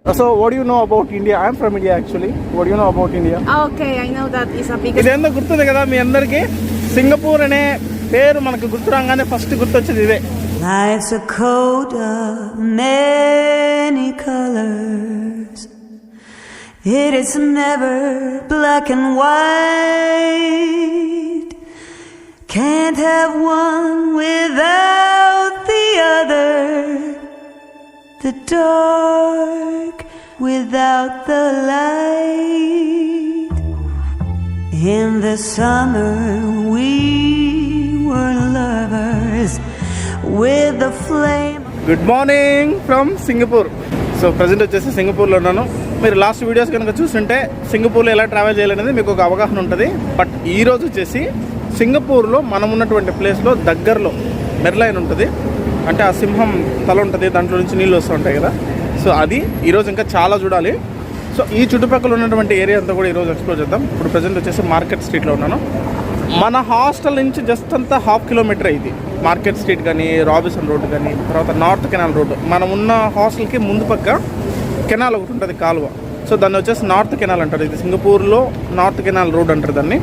So what do you know about India? I'm from India actually. What do you know about India? Okay, I know that is a big. ఇదేందో గుర్తుంది కదా మీ అందరికి? Singapore అనే పేరు మనకు గుర్తురాగానే first గుర్తొచ్చేది ఇదే. Life's a coat of many colors. It is never black and white. Can't have one without the other. The dark without the light. In the summer we were lovers with the flame. Good morning from Singapore. So present వచ్చేసి సింగపూర్లో ఉన్నాను. మీరు last videos కనుక చూస్తుంటే సింగపూర్లో ఎలా travel చేయాలనేది మీకు ఒక అవగాహన ఉంటుంది. బట్ ఈరోజు వచ్చేసి సింగపూర్లో మనం ఉన్నటువంటి ప్లేస్లో దగ్గరలో మెర్లైన్ ఉంటుంది. అంటే ఆ సింహం తల ఉంటుంది, దాంట్లో నుంచి నీళ్ళు వస్తూ ఉంటాయి కదా. సో అది ఈరోజు ఇంకా చాలా చూడాలి. సో ఈ చుట్టుపక్కల ఉన్నటువంటి ఏరియా అంతా కూడా ఈరోజు ఎక్స్ప్లోర్ చేద్దాం. ఇప్పుడు ప్రజెంట్ వచ్చేసి మార్కెట్ స్ట్రీట్లో ఉన్నాను. మన హాస్టల్ నుంచి జస్ట్ అంతా 1/2 కిలోమీటర్ ఇది మార్కెట్ స్ట్రీట్ కానీ, రాబిన్సన్ రోడ్ కానీ, తర్వాత నార్త్ కెనాల్ రోడ్. మనం ఉన్న హాస్టల్కి ముందు పక్క కెనాల్ ఒకటి ఉంటుంది, కాలువ. సో దాన్ని వచ్చేసి నార్త్ కెనాల్ అంటారు. ఇది సింగపూర్లో నార్త్ కెనాల్ రోడ్ అంటారు దాన్ని.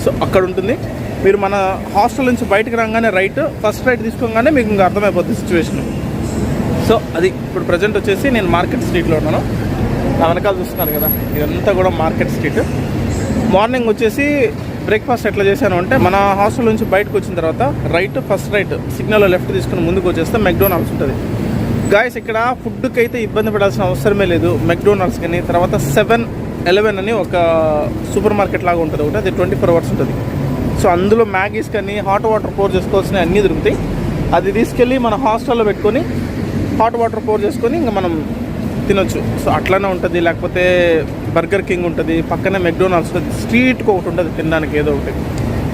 సో అక్కడ ఉంటుంది. మీరు మన హాస్టల్ నుంచి బయటకు రాగానే ఫస్ట్ రైట్ తీసుకోగానే మీకు ఇంకా అర్థమైపోతుంది సిచ్యువేషన్. సో అది ఇప్పుడు ప్రజెంట్ వచ్చేసి నేను మార్కెట్ స్ట్రీట్లో ఉన్నాను. నా వెనకాల చూస్తున్నారు కదా, ఇదంతా కూడా మార్కెట్ స్ట్రీట్. మార్నింగ్ వచ్చేసి బ్రేక్ఫాస్ట్ ఎట్లా చేశాను అంటే, మన హాస్టల్ నుంచి బయటకు వచ్చిన తర్వాత ఫస్ట్ రైట్ సిగ్నల్లో లెఫ్ట్ తీసుకుని ముందుకు వచ్చేస్తే మెక్డొనాల్డ్స్ ఉంటుంది. గాయస్ ఇక్కడ ఫుడ్కి అయితే ఇబ్బంది పడాల్సిన అవసరమే లేదు. మెక్డొనాల్డ్స్ కానీ, తర్వాత 7-Eleven అని ఒక సూపర్ మార్కెట్ లాగా ఉంటుంది ఒకటి, అది 24 hours ఉంటుంది. సో అందులో మ్యాగీస్ కానీ, హాట్ వాటర్ పోర్ చేసుకోవాల్సినవి అన్నీ దొరుకుతాయి. అది తీసుకెళ్ళి మన హాస్టల్లో పెట్టుకొని హాట్ వాటర్ పోర్ చేసుకొని ఇంకా మనం తినొచ్చు. సో అట్లానే ఉంటుంది. లేకపోతే బర్గర్ కింగ్ ఉంటుంది, పక్కనే మెక్డొనాల్డ్స్ ఉంటుంది, స్ట్రీట్కి ఒకటి ఉంటుంది తినడానికి ఏదో ఒకటి.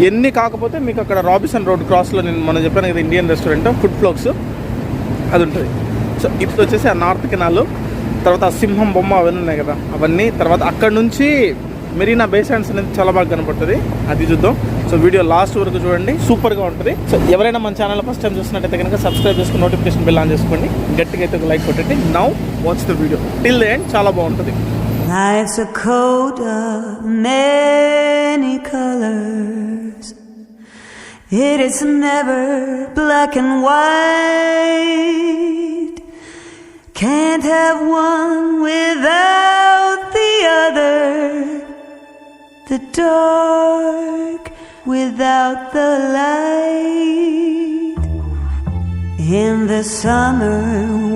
ఎన్ని కాకపోతే మీకు అక్కడ రాబిన్సన్ రోడ్ క్రాస్లో నేను మనం చెప్పాను కదా ఇండియన్ రెస్టారెంట్ ఫుడ్ ఫ్లోక్స్ అది ఉంటుంది. సో ఇప్పుడు వచ్చేసి ఆ నార్త్ కెనాల్, తర్వాత ఆ సింహం బొమ్మ అవన్నీ ఉన్నాయి కదా అవన్నీ. తర్వాత అక్కడ నుంచి మెరీనా బే శాండ్స్ అనేది చాలా బాగా కనపడుతుంది, అది చూద్దాం. సో వీడియో లాస్ట్ వరకు చూడండి, సూపర్గా ఉంటుంది. సో ఎవరైనా మన ఛానల్ ఫస్ట్ టైం చూస్తున్నట్టయితే కనుక సబ్స్క్రైబ్ చేసుకుని నోటిఫికేషన్ బెల్ ఆన్ చేసుకోండి. గట్టిగా అయితే ఒక లైక్ కొట్టండి. Now watch the video till the end, చాలా బాగుంటుంది. Life's a coat of many colors. It is never black and white. Can't have one without the other. The dark without the light. In the summer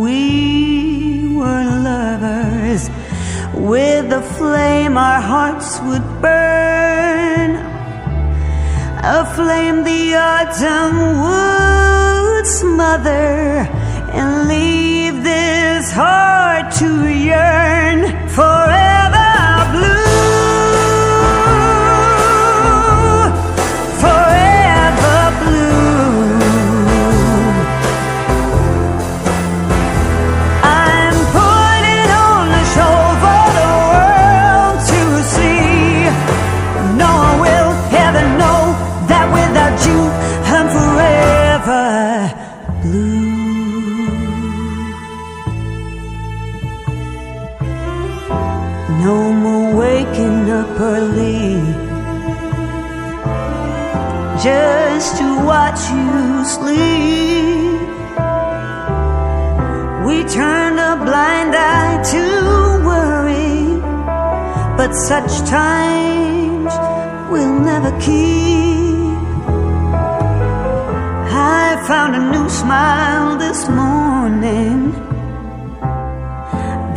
we were lovers with the flame our hearts would burn, a flame the autumn would smother and leave this heart to yearn forever blue. No more waking up early just to watch you sleep. We turn a blind eye to worry, but such times we'll never keep. I found a new smile this morning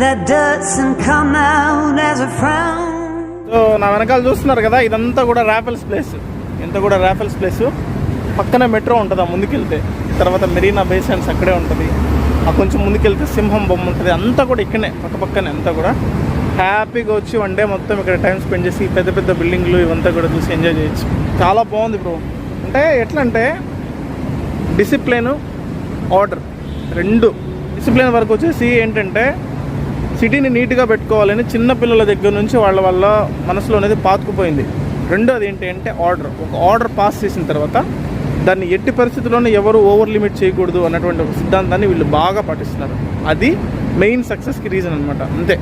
that doesn't come out as a frown. So నా వెనకాల చూస్తున్నారు కదా, ఇదంతా కూడా Rafales place. ఇంత కూడా Rafales place. పక్కనే metro ఉంటుంది ఆ ముందుకెళ్తే. తర్వాత మెరీనా బే శాండ్స్ అక్కడే ఉంటుంది. ఆ కొంచెం ముందుకెళ్తే సింహం బొమ్మ ఉంటుంది. అంతా కూడా ఇక్కడనే పక్కనే అంతా కూడా హ్యాపీగా వచ్చి వన్ డే మొత్తం ఇక్కడ టైం స్పెండ్ చేసి పెద్ద పెద్ద బిల్డింగ్లు ఇవంతా కూడా చూసి ఎంజాయ్ చేయొచ్చు. చాలా బాగుంది బ్రో. అంటే ఎట్లా అంటే డిసిప్లిన్, ఆర్డర్ రెండు. డిసిప్లిన్ వరకు వచ్చేసి ఏంటంటే సిటీని నీట్గా పెట్టుకోవాలని చిన్నపిల్లల దగ్గర నుంచి వాళ్ళ మనసులో అనేది పాతుకుపోయింది. రెండోది ఏంటి అంటే ఆర్డర్. ఒక ఆర్డర్ పాస్ చేసిన తర్వాత దాన్ని ఎట్టి పరిస్థితుల్లోనూ ఎవరు ఓవర్ లిమిట్ చేయకూడదు అన్నటువంటి ఒక సిద్ధాంతాన్ని వీళ్ళు బాగా పాటిస్తున్నారు. అది మెయిన్ సక్సెస్కి రీజన్ అనమాట. అంతే.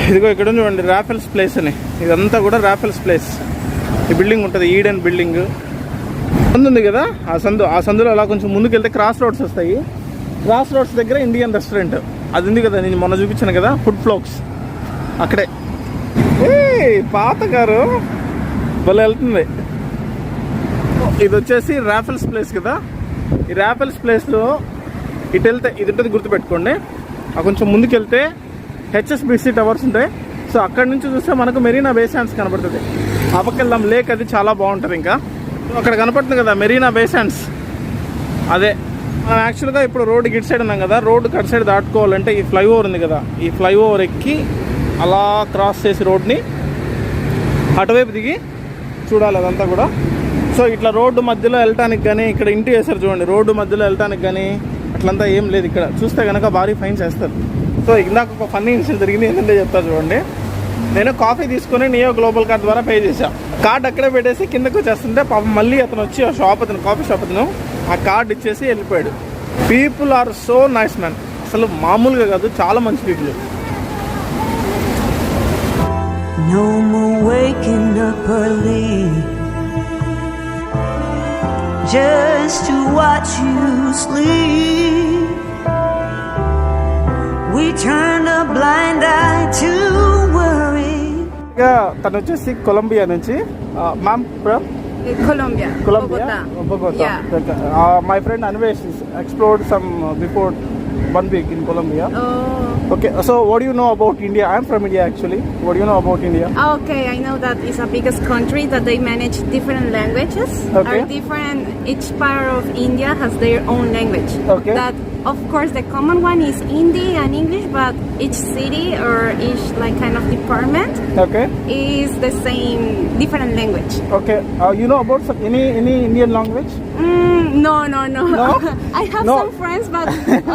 ఇదిగో ఇక్కడ చూడండి రాఫెల్స్ ప్లేస్ అని, ఇదంతా కూడా రాఫెల్స్ ప్లేస్. ఈ బిల్డింగ్ ఉంటుంది, ఈడెన్ బిల్డింగ్. సందు ఉంది కదా, ఆ సందులో అలా కొంచెం ముందుకు వెళ్తే క్రాస్ రోడ్స్ వస్తాయి. క్రాస్ రోడ్స్ దగ్గర ఇండియన్ రెస్టారెంట్ అది ఉంది కదా, నేను మొన్న చూపించాను కదా, ఫుడ్ ఫ్లోక్స్, అక్కడే. పాత కారు భలే వెళ్తుంది. ఇది వచ్చేసి రాఫెల్స్ ప్లేస్ కదా. ఈ రాఫెల్స్ ప్లేస్లో ఇటు వెళ్తే ఇది ఉంటుంది, గుర్తుపెట్టుకోండి. కొంచెం ముందుకు వెళ్తే హెచ్ఎస్బిసి టవర్స్ ఉంటాయి. సో అక్కడి నుంచి చూస్తే మనకు మెరీనా బే శాండ్స్ కనబడుతుంది. ఆ పక్క వెళ్దాం, లేక్ అది చాలా బాగుంటుంది. ఇంకా అక్కడ కనపడుతుంది కదా మెరీనా బే శాండ్స్, అదే. మనం యాక్చువల్గా ఇప్పుడు రోడ్డు గిట్ సైడ్ ఉన్నాం కదా, రోడ్డు కట్ సైడ్ దాటుకోవాలంటే ఈ ఫ్లైఓవర్ ఉంది కదా, ఈ ఫ్లైఓవర్ ఎక్కి అలా క్రాస్ చేసి రోడ్ని అటువైపు దిగి చూడాలి అదంతా కూడా. సో ఇట్లా రోడ్డు మధ్యలో వెళ్ళటానికి కానీ, ఇక్కడ ఇంటి వేస్తారు చూడండి, రోడ్డు మధ్యలో వెళ్ళటానికి కానీ అట్లంతా ఏం లేదు. ఇక్కడ చూస్తే కనుక భారీ ఫైన్స్ వేస్తారు. సో ఇందాక ఒక ఫన్నీ ఇన్సిడెంట్ జరిగింది, ఏంటంటే చెప్తారు చూడండి. నేను కాఫీ తీసుకొని నియో గ్లోబల్ కార్డ్ ద్వారా పే చేశాను. కార్డ్ అక్కడే పెట్టేసి కిందకు వచ్చేస్తుంటే పాపం మళ్ళీ అతను వచ్చి ఆ షాప్ అతను, కాఫీ షాప్ అతను, ఆ కార్డ్ ఇచ్చేసి వెళ్ళిపోయాడు. People are so nice man, అసలు మామూలుగా కాదు, చాలా మంచి people. No more waking up early just to watch you sleep. We turn a blind eye to worry. తను వచ్చేసి కొలంబియా నుంచి. Ma'am from Colombia. Bogota. Yeah. My friend Anvesh explored some before 1 week in Colombia. Oh. Okay, so what do you know about India? I'm from India actually. What do you know about India? Okay, I know that it's a biggest country, that they manage different languages. Okay. Are different. Each part of India has their own language. Okay. That of course the common one is Hindi and English, but each city or each like kind of department Okay. is the same different language. Okay. You know about any Indian language? No. No? I have No. some friends, but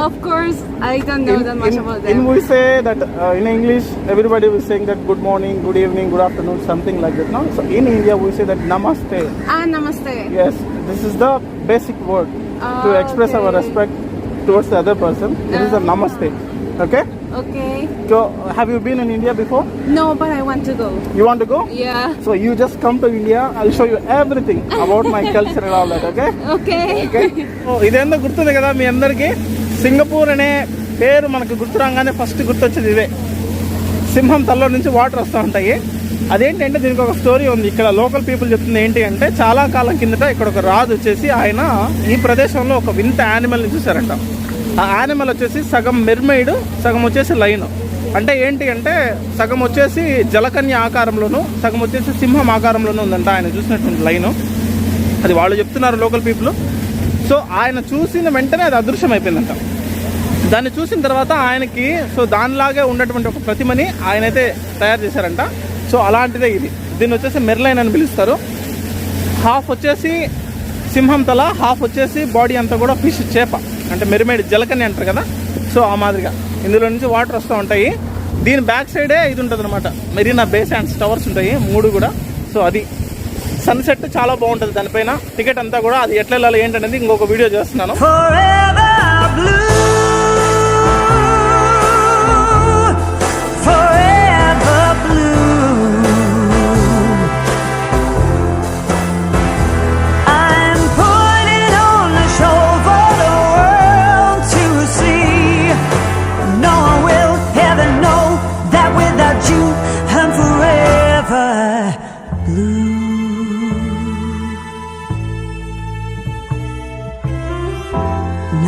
of course I don't know that much about them. In we say that in English everybody was saying that good morning, good evening, good afternoon, something like that. No. So in India we say that namaste. Namaste. Yes, this is the basic word to express our Okay. respect towards the other person. This is the namaste. Okay. Okay. So have you been in India before? No, but I want to go. You want to go? Yeah. So you just come to India. I'll show you everything about my culture and all that. Okay. Okay. Okay. So ఇదేందో గుర్తుంది కదా మీ అందరికీ. Singapore అనే పేరు మనకు గుర్తు రాగానే first గుర్తొచ్చేది ఇదే. సింహం తల్లో నుంచి వాటర్ వస్తూ ఉంటాయి. అదేంటంటే దీనికి ఒక స్టోరీ ఉంది. ఇక్కడ లోకల్ పీపుల్ చెప్తుంది ఏంటి అంటే, చాలా కాలం కిందట ఇక్కడ ఒక రాజు వచ్చేసి ఆయన ఈ ప్రదేశంలో ఒక వింత యానిమల్ని చూసారంట. ఆ యానిమల్ వచ్చేసి సగం మెర్మైడ్, సగం వచ్చేసి లైన్. అంటే ఏంటి అంటే సగం వచ్చేసి జలకన్య ఆకారంలోను, సగం వచ్చేసి సింహం ఆకారంలోనూ ఉందంట ఆయన చూసినటువంటి లైను. అది వాళ్ళు చెప్తున్నారు లోకల్ పీపుల్. సో ఆయన చూసిన వెంటనే అది అదృశ్యం అయిపోయిందంట. దాన్ని చూసిన తర్వాత ఆయనకి సో దానిలాగే ఉన్నటువంటి ఒక ప్రతిమని ఆయనైతే తయారు చేశారంట. సో అలాంటిదే ఇది. దీన్ని వచ్చేసి మెర్లైన్ అని పిలుస్తారు. హాఫ్ వచ్చేసి సింహం తల, హాఫ్ వచ్చేసి బాడీ అంతా కూడా ఫిష్, చేప, అంటే మెరిమైడ్, జలకని అంటారు కదా. సో ఆ మాదిరిగా ఇందులో నుంచి వాటర్ వస్తూ ఉంటాయి. దీని బ్యాక్ సైడే ఇది ఉంటుంది అనమాట, మెరీనా బే శాండ్స్ టవర్స్ ఉంటాయి 3 కూడా. సో అది సన్సెట్ చాలా బాగుంటుంది దానిపైన. టికెట్ అంతా కూడా అది ఎట్లా వెళ్ళాలి ఏంటనేది ఇంకొక వీడియో చేస్తున్నాను.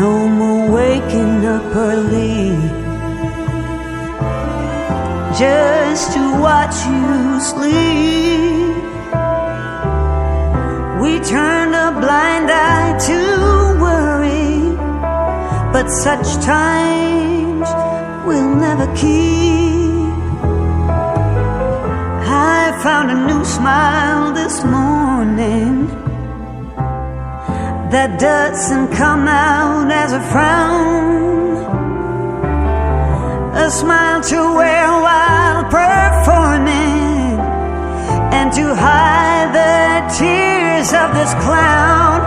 No more waking up early just to watch you sleep. We turn a blind eye to worry, but such times we'll never keep. I found a new smile this morning that doesn't come out as a frown, a smile to wear while performing and to hide the tears of this clown.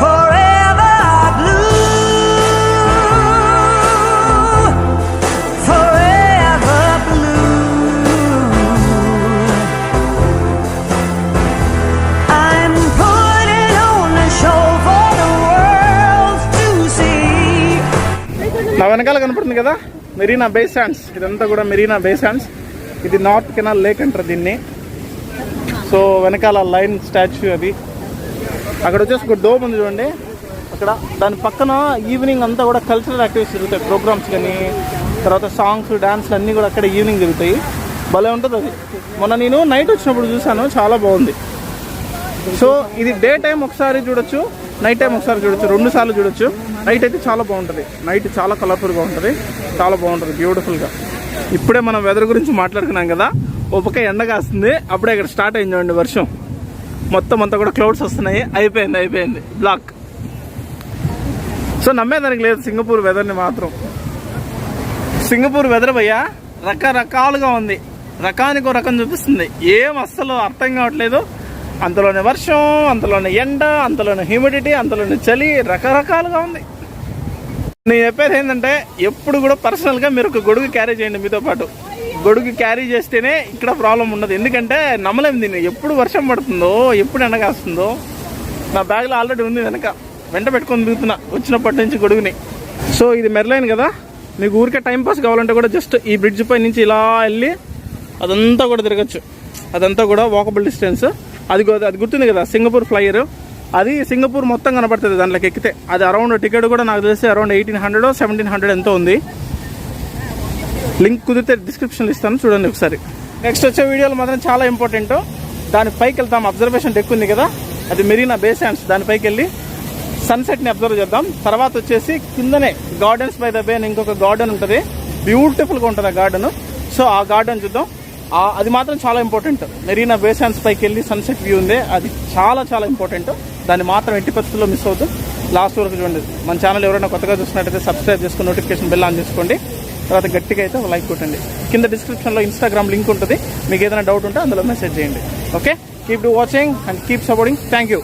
Forever blue, forever కనపడుతుంది కదా మెరీనా బే sands. ఇదంతా కూడా మెరీనా బే sands. ఇది north canal lake అంటారు దీన్ని. So వెనకాల line statue అది. అక్కడ వచ్చేసి ఒక డోమ్ ఉంది చూడండి అక్కడ. దాని పక్కన ఈవినింగ్ అంతా కూడా కల్చరల్ యాక్టివిటీస్ జరుగుతాయి, ప్రోగ్రామ్స్ కానీ, తర్వాత సాంగ్స్ డాన్స్లు అన్నీ కూడా అక్కడ ఈవినింగ్ జరుగుతాయి. భలే ఉంటుంది అది. మొన్న నేను నైట్ వచ్చినప్పుడు చూసాను, చాలా బాగుంది. సో ఇది డే టైం ఒకసారి చూడొచ్చు, నైట్ టైం ఒకసారి చూడొచ్చు, 2 సార్లు చూడొచ్చు. నైట్ అయితే చాలా బాగుంటుంది, నైట్ చాలా కలర్ఫుల్గా ఉంటుంది, చాలా బాగుంటుంది, బ్యూటిఫుల్గా. ఇప్పుడే మనం వెదర్ గురించి మాట్లాడుకున్నాం కదా, ఒక పక్క ఎండ కాస్తుంది, అప్పుడే ఇక్కడ స్టార్ట్ అయింది చూడండి వర్షం. మొత్తం అంతా కూడా క్లౌడ్స్ వస్తున్నాయి. అయిపోయింది బ్లాక్. సో నమ్మేదానికి లేదు సింగపూర్ వెదర్ని మాత్రం. సింగపూర్ వెదర్ భయ్యా రకరకాలుగా ఉంది, రకానికి ఒక రకం చూపిస్తుంది. ఏం అస్సలు అర్థం కావట్లేదు. అంతలోనే వర్షం, అంతలోనే ఎండ, అంతలోనే హ్యూమిడిటీ, అంతలోనే చలి, రకరకాలుగా ఉంది. నేను చెప్పేది ఏంటంటే ఎప్పుడు కూడా పర్సనల్గా మీరు ఒక గొడుగు క్యారీ చేయండి మీతో పాటు. గొడుగు క్యారీ చేస్తేనే ఇక్కడ ప్రాబ్లం ఉండదు. ఎందుకంటే నమ్మలేము దీన్ని, ఎప్పుడు వర్షం పడుతుందో, ఎప్పుడు ఎండ కాస్తుందో. నా బ్యాగ్లో ఆల్రెడీ ఉంది, వెంట పెట్టుకొని దిగుతున్నా వచ్చినప్పటి నుంచి గొడుగుని. సో ఇది మెర్లైన్ కదా, మీకు ఊరికే టైంపాస్ కావాలంటే కూడా జస్ట్ ఈ బ్రిడ్జ్ పై నుంచి ఇలా వెళ్ళి అదంతా కూడా తిరగచ్చు. అదంతా కూడా వాకబుల్ డిస్టెన్స్. అది గుర్తుంది కదా సింగపూర్ ఫ్లైయర్, అది సింగపూర్ మొత్తం కనపడుతుంది దాంట్లోకి ఎక్కితే. అది అరౌండ్ టికెట్ కూడా నాకు తెలిసి అరౌండ్ 1800 1700 ఎంతో ఉంది. లింక్ కుదిరితే డిస్క్రిప్షన్లో ఇస్తాను, చూడండి ఒకసారి. నెక్స్ట్ వచ్చే వీడియోలు మాత్రం చాలా ఇంపార్టెంట్. దాని పైకి వెళ్తాం, అబ్జర్వేషన్ డెక్ ఉంది కదా, అది మెరీనా బే శాండ్స్. దానిపైకి వెళ్ళి సన్సెట్ని అబ్జర్వ్ చేద్దాం. తర్వాత వచ్చేసి కిందనే గార్డెన్స్ బై ద బే అని ఇంకొక గార్డెన్ ఉంటుంది, బ్యూటిఫుల్గా ఉంటుంది ఆ గార్డెన్. సో ఆ గార్డెన్ చూద్దాం. అది మాత్రం చాలా ఇంపార్టెంట్. మెరీనా బే శాండ్స్ పైకి వెళ్ళి సన్సెట్ వ్యూ ఉంది, అది చాలా చాలా ఇంపార్టెంట్. దాన్ని మాత్రం ఎట్టి పరిస్థితుల్లో మిస్ అవుతుంది. లాస్ట్ వరకు చూడండి. మన ఛానల్ ఎవరైనా కొత్తగా చూసినట్టయితే సబ్స్క్రైబ్ చేసుకుని నోటిఫికేషన్ బెల్ ఆన్ చేసుకోండి. తర్వాత గట్టిగా అయితే ఒక లైక్ కొట్టండి. కింద డిస్క్రిప్షన్లో ఇన్స్టాగ్రామ్ లింక్ ఉంటుంది, మీకు ఏదైనా డౌట్ ఉంటే అందులో మెసేజ్ చేయండి. Okay, keep do watching and keep supporting. Thank you.